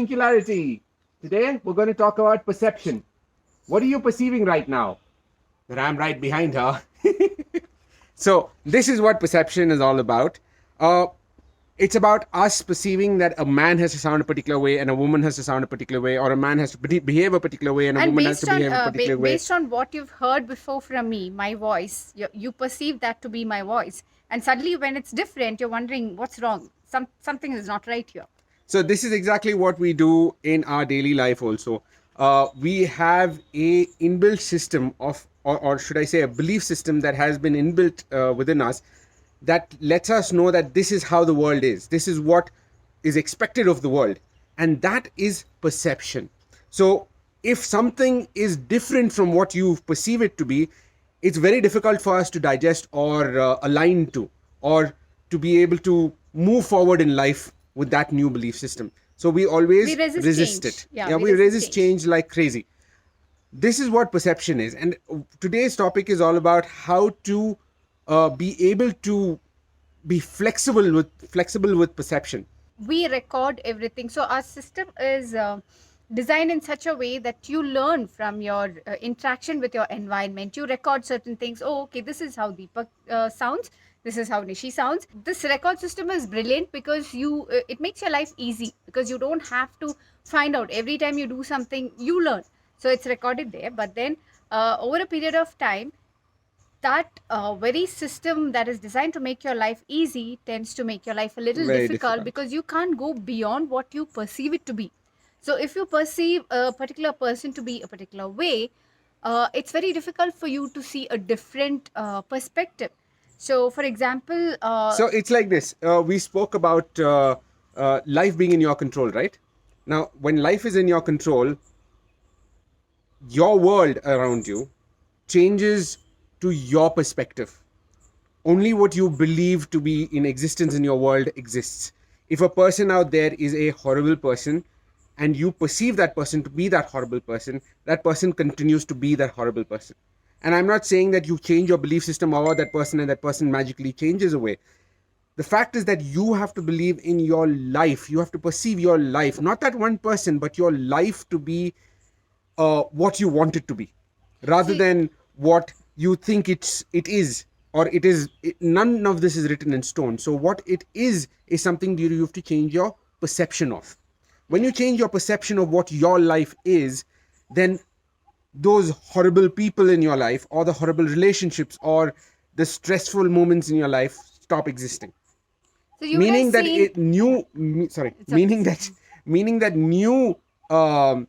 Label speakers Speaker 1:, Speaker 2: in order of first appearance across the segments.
Speaker 1: Singularity. Today, we're going to talk about perception. What are you perceiving right now? That I'm right behind her. So, this is what perception is all about. Uh, it's about us perceiving that a man has to sound a particular way and a woman has to sound a particular way, or a man has to behave a particular way and a
Speaker 2: And
Speaker 1: woman has to behave a particular way.
Speaker 2: based on what you've heard before from me, my voice, you perceive that to be my voice, and suddenly when it's different, you're wondering what's wrong. Something is not right here.
Speaker 1: So this is exactly what we do in our daily life also. We have a inbuilt system of, or should I say a belief system that has been inbuilt within us that lets us know that this is how the world is. This is what is expected of the world. And that is perception. So if something is different from what you perceive it to be, it's very difficult for us to digest or align to, or to be able to move forward in life with that new belief system. So we always
Speaker 2: We resist
Speaker 1: resist
Speaker 2: change.
Speaker 1: it.
Speaker 2: Yeah, we
Speaker 1: We
Speaker 2: resist
Speaker 1: resist
Speaker 2: change.
Speaker 1: change like crazy. This is what perception is. And today's topic is all about how to be able to be flexible with perception.
Speaker 2: We record everything, so our system is designed in such a way that you learn from your interaction with your environment. You record certain things. Oh, okay, this is how Deepak sounds, this is how Nishi sounds. This record system is brilliant because it makes your life easy, because you don't have to find out every time you do something. You learn, so it's recorded there. But then over a period of time, that very system that is designed to make your life easy tends to make your life a little
Speaker 1: Very
Speaker 2: difficult,
Speaker 1: difficult.
Speaker 2: because you can't go beyond what you perceive it to be. So if you perceive a particular person to be a particular way, it's very difficult for you to see a different perspective. So for example,
Speaker 1: So it's like this. We spoke about life being in your control, right? Now, when life is in your control, your world around you changes to your perspective. Only what you believe to be in existence in your world exists. If a person out there is a horrible person and you perceive that person to be that horrible person, that person continues to be that horrible person. And I'm not saying that you change your belief system about that person and that person magically changes away. The fact is that you have to believe in your life. You have to perceive your life, not that one person, but your life to be what you want it to be, rather
Speaker 2: see,
Speaker 1: than what you think it is, or it is. None of this is written in stone. So what it is something you have to change your perception of. When you change your perception of what your life is, then those horrible people in your life, or the horrible relationships, or the stressful moments in your life stop existing.
Speaker 2: so you would have
Speaker 1: Meaning that
Speaker 2: seen.
Speaker 1: it new
Speaker 2: Yeah,
Speaker 1: sorry
Speaker 2: it's okay.
Speaker 1: meaning that new um,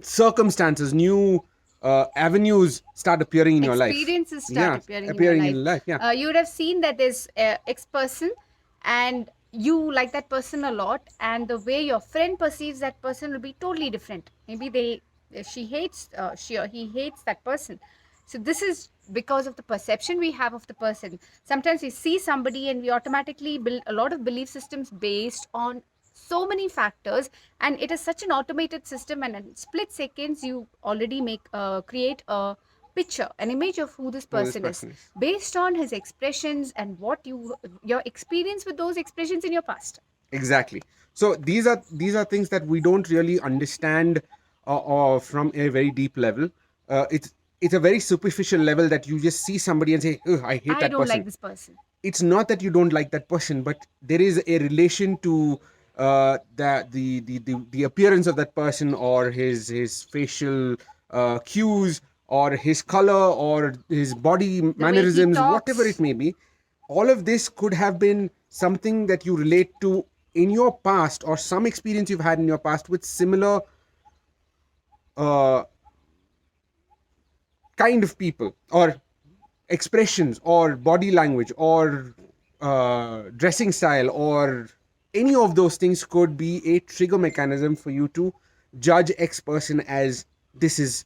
Speaker 1: circumstances, new avenues start appearing in your life.
Speaker 2: Experiences start
Speaker 1: Yeah,
Speaker 2: appearing in your
Speaker 1: appearing in
Speaker 2: life.
Speaker 1: your life. Yeah,
Speaker 2: You would have seen that there's X person, and you like that person a lot, and the way your friend perceives that person will be totally different. Maybe she or he hates that person. So this is because of the perception we have of the person. Sometimes we see somebody and we automatically build a lot of belief systems based on so many factors, and it is such an automated system, and in split seconds you already create a picture, an image of who this
Speaker 1: who this
Speaker 2: person is,
Speaker 1: person is.
Speaker 2: based on his expressions and your experience with those expressions in your past.
Speaker 1: Exactly. So these are things that we don't really understand, or from a very deep level. It's a very superficial level that you just see somebody and say, "Ugh, I hate
Speaker 2: I
Speaker 1: that
Speaker 2: don't like
Speaker 1: person."
Speaker 2: this person.
Speaker 1: It's not that you don't like that person, but there is a relation to the appearance of that person, or his facial cues, or his color, or his body
Speaker 2: The way he
Speaker 1: mannerisms, whatever it
Speaker 2: talks.
Speaker 1: may be. All of this could have been something that you relate to in your past, or some experience you've had in your past with similar uh, kind of people, or expressions, or body language, or dressing style, or any of those things could be a trigger mechanism for you to judge X person as, this is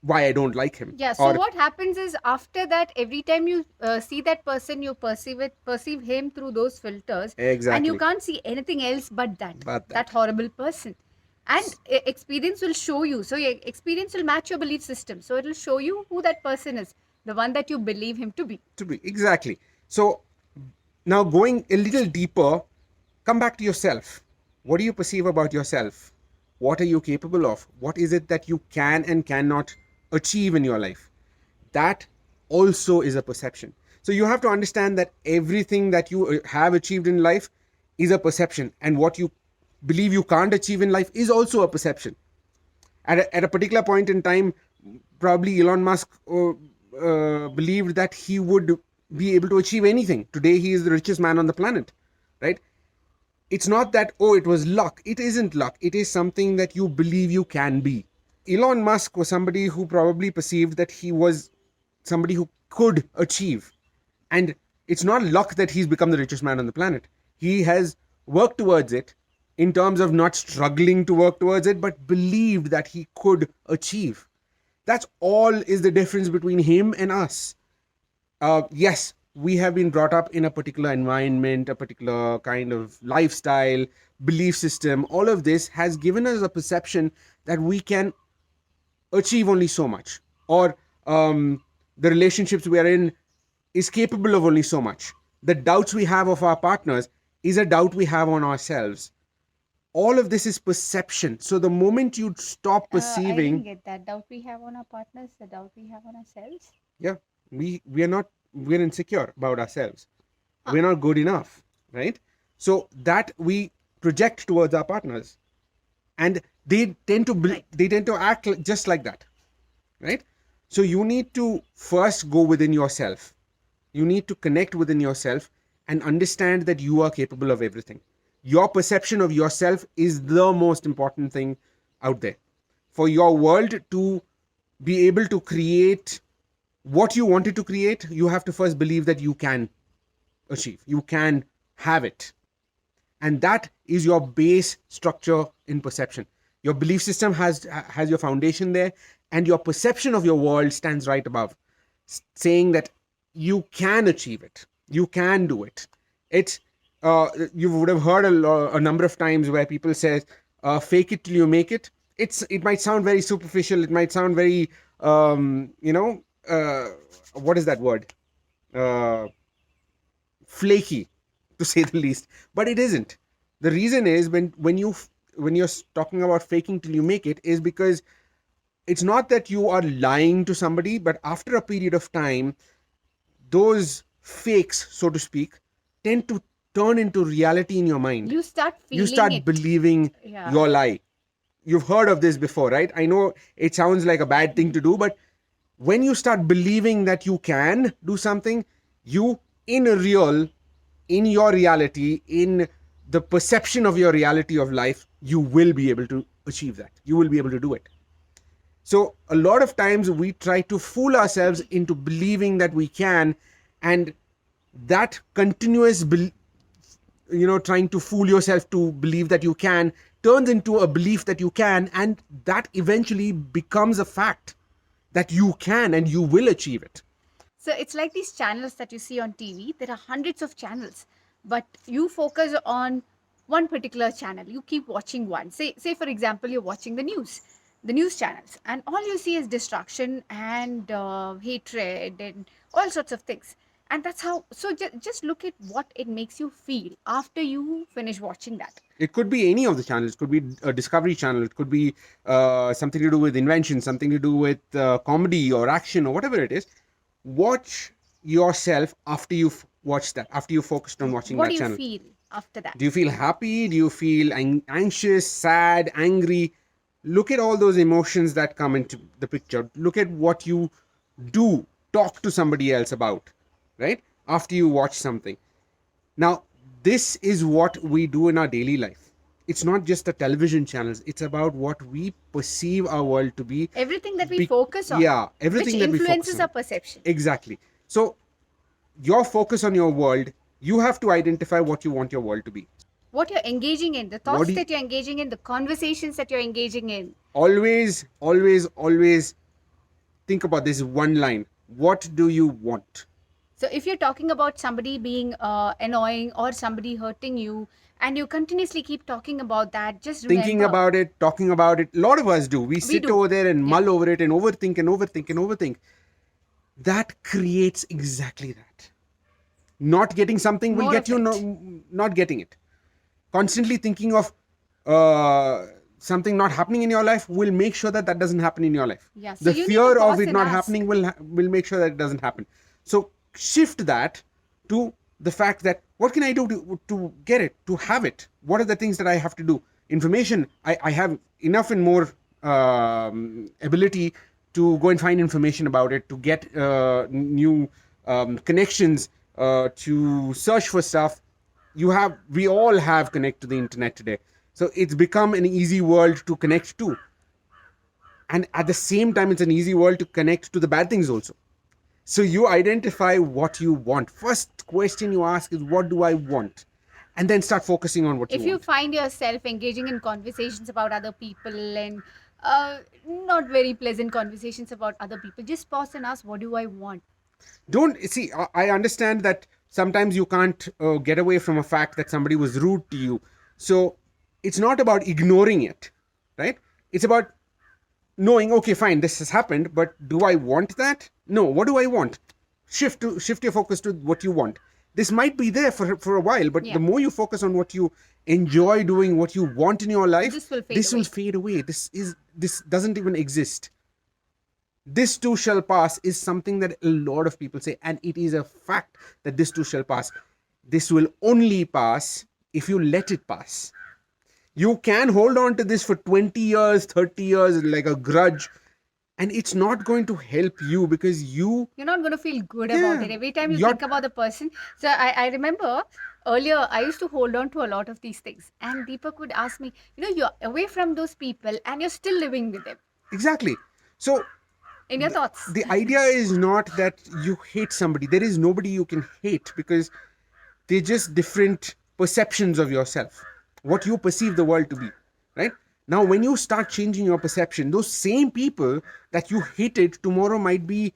Speaker 1: why I don't like him.
Speaker 2: Yeah, so
Speaker 1: Or
Speaker 2: what happens is, after that, every time you see that person, you perceive him through those filters, and you
Speaker 1: exactly,
Speaker 2: can't see anything else but
Speaker 1: but
Speaker 2: that
Speaker 1: that
Speaker 2: horrible person. And experience will show you. So your experience will match your belief system. So it will show you who that person is, the one that you believe him to be.
Speaker 1: to be exactly. So now, going a little deeper, come back to yourself. What do you perceive about yourself? What are you capable of? What is it that you can and cannot achieve in your life? That also is a perception. So you have to understand that everything that you have achieved in life is a perception, and what you believe you can't achieve in life is also a perception. At a particular point in time, probably Elon Musk believed that he would be able to achieve anything. Today, he is the richest man on the planet, right? It's not that, oh, it was luck. It isn't luck. It is something that you believe you can be. Elon Musk was somebody who probably perceived that he was somebody who could achieve. And it's not luck that he's become the richest man on the planet. He has worked towards it in terms of not struggling to work towards it, but believed that he could achieve. That's all is the difference between him and us. Yes, we have been brought up in a particular environment, a particular kind of lifestyle, belief system. All of this has given us a perception that we can achieve only so much, or the relationships we are in is capable of only so much. The doubts we have of our partners is a doubt we have on ourselves. All of this is perception. So the moment you stop
Speaker 2: I didn't
Speaker 1: perceiving,
Speaker 2: get that. Doubt we have on our partners, the doubt we have on ourselves.
Speaker 1: yeah, we're insecure about ourselves. We're not good enough, right? So that we project towards our partners, and they tend to
Speaker 2: Right.
Speaker 1: they tend to act just like that, right? So you need to first go within yourself. You need to connect within yourself and understand that you are capable of everything. Your perception of yourself is the most important thing out there. For your world to be able to create what you wanted to create, you have to first believe that you can achieve, you can have it. And that is your base structure in perception. Your belief system has your foundation there, and your perception of your world stands right above, saying that you can achieve it, you can do it. It's you would have heard a number of times where people say, fake it till you make it. It might sound very superficial, it might sound very what is that word, uh, flaky, to say the least, but it isn't. The reason is when you're talking about faking till you make it, is because it's not that you are lying to somebody, but after a period of time, those fakes, so to speak, tend to turn into reality in your mind.
Speaker 2: You start
Speaker 1: You
Speaker 2: feeling
Speaker 1: start
Speaker 2: it.
Speaker 1: believing
Speaker 2: Yeah.
Speaker 1: your lie. You've heard of this before, right? I know it sounds like a bad thing to do, but when you start believing that you can do something, you in your reality, in the perception of your reality of life, you will be able to achieve that. You will be able to do it. So a lot of times we try to fool ourselves into believing that we can, and that continuous trying to fool yourself to believe that you can turns into a belief that you can, and that eventually becomes a fact that you can and you will achieve it.
Speaker 2: So it's like these channels that you see on TV. There are hundreds of channels, but you focus on one particular channel. You keep watching one. Say for example, you're watching the news channels, and all you see is destruction and hatred and all sorts of things. And that's how. So just look at what it makes you feel after you finish watching that.
Speaker 1: It could be any of the channels. It could be a Discovery Channel. It could be something to do with invention, something to do with comedy or action or whatever it is. Watch yourself after you've watched that, after you focused on watching
Speaker 2: What
Speaker 1: that
Speaker 2: do you
Speaker 1: channel.
Speaker 2: feel after that?
Speaker 1: Do you feel happy? Do you feel anxious, sad, angry? Look at all those emotions that come into the picture. Look at what you do, talk to somebody else about, right? After you watch something. Now, this is what we do in our daily life. It's not just the television channels, it's about what we perceive our world to be.
Speaker 2: Everything that we focus on,
Speaker 1: Yeah, everything
Speaker 2: which
Speaker 1: that we focus
Speaker 2: influences
Speaker 1: on.
Speaker 2: our perception.
Speaker 1: Exactly. So, your focus on your world, you have to identify what you want your world to be.
Speaker 2: What you're engaging in, the
Speaker 1: What
Speaker 2: thoughts
Speaker 1: do you-
Speaker 2: that you're engaging in, the conversations that you're engaging in.
Speaker 1: Always, always, always think about this one line. What do you want?
Speaker 2: So if you're talking about somebody being annoying or somebody hurting you, and you continuously keep talking about that, just remember.
Speaker 1: Thinking about it, talking about it. A lot of us do. We sit
Speaker 2: do.
Speaker 1: over there and
Speaker 2: Yeah.
Speaker 1: mull over it and overthink and overthink and overthink. That creates exactly that. Not getting something will
Speaker 2: More
Speaker 1: get
Speaker 2: of
Speaker 1: you
Speaker 2: it.
Speaker 1: not getting it. Constantly thinking of something not happening in your life will make sure that that doesn't happen in your life.
Speaker 2: Yeah, so
Speaker 1: The
Speaker 2: you need to
Speaker 1: fear
Speaker 2: pause
Speaker 1: of it
Speaker 2: and
Speaker 1: not
Speaker 2: ask.
Speaker 1: happening will make sure that it doesn't happen. So shift that to the fact that what can I do to get it, to have it? What are the things that I have to do? Information, I have enough and more ability to go and find information about it, to get new connections, to search for stuff. We all have connect to the internet today, so it's become an easy world to connect to, and at the same time it's an easy world to connect to the bad things also. So you identify what you want. First question you ask is, what do I want? And then start focusing on what
Speaker 2: If
Speaker 1: you
Speaker 2: you
Speaker 1: want.
Speaker 2: find yourself engaging in conversations about other people and not very pleasant conversations about other people, just pause and ask, what do I want?
Speaker 1: Don't see, I understand that sometimes you can't get away from a fact that somebody was rude to you. So it's not about ignoring it, right? It's about knowing, okay, fine, this has happened, but do I want that? No, what do I want? Shift your focus to what you want. This might be there for a while, but
Speaker 2: Yeah.
Speaker 1: the more you focus on what you enjoy doing, what you want in your life,
Speaker 2: This will fade
Speaker 1: this will
Speaker 2: away.
Speaker 1: fade away. This doesn't even exist. This too shall pass is something that a lot of people say, and it is a fact that this too shall pass. This will only pass if you let it pass. You can hold on to this for 20 years, 30 years like a grudge, and it's not going to help you because
Speaker 2: You're not going to feel good about
Speaker 1: Yeah,
Speaker 2: it every time you
Speaker 1: you're-
Speaker 2: think about the person. So I remember earlier I used to hold on to a lot of these things, and Deepak would ask me, you're away from those people and you're still living with them.
Speaker 1: exactly. So
Speaker 2: In your thoughts.
Speaker 1: the idea is not that you hate somebody. There is nobody you can hate because they're just different perceptions of yourself, what you perceive the world to be, right? Now, when you start changing your perception, those same people that you hated tomorrow might be,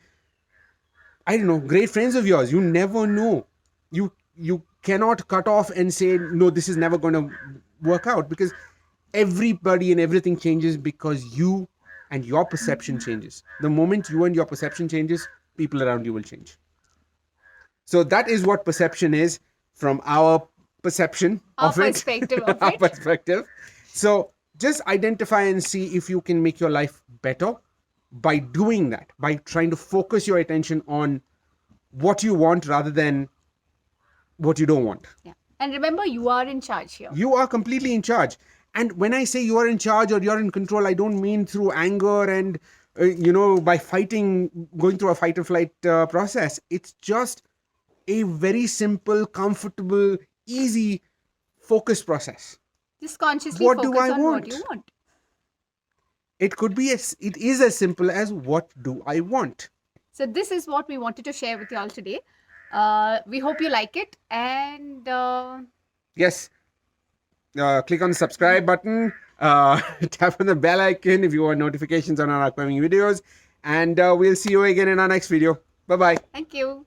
Speaker 1: I don't know, great friends of yours. You never know. You cannot cut off and say, no, this is never going to work out, because everybody and everything changes because you and your perception changes. The moment you and your perception changes, people around you will change. So that is what perception is from our perception
Speaker 2: Our
Speaker 1: of it.
Speaker 2: perspective of
Speaker 1: Our
Speaker 2: it.
Speaker 1: perspective. So just identify and see if you can make your life better by doing that, by trying to focus your attention on what you want rather than what you don't want.
Speaker 2: Yeah. And remember, you are in charge here.
Speaker 1: You are completely in charge. And when I say you are in charge or you're in control, I don't mean through anger and by fighting, going through a fight or flight process. It's just a very simple, comfortable, easy focus process.
Speaker 2: Just consciously
Speaker 1: What do
Speaker 2: focus
Speaker 1: I
Speaker 2: on
Speaker 1: want?
Speaker 2: what you want.
Speaker 1: It is as simple as, what do I want?
Speaker 2: So this is what we wanted to share with you all today. We hope you like it, and
Speaker 1: Yes. Click on the subscribe button. Tap on the bell icon if you want notifications on our upcoming videos. And we'll see you again in our next video. Bye-bye.
Speaker 2: thank you.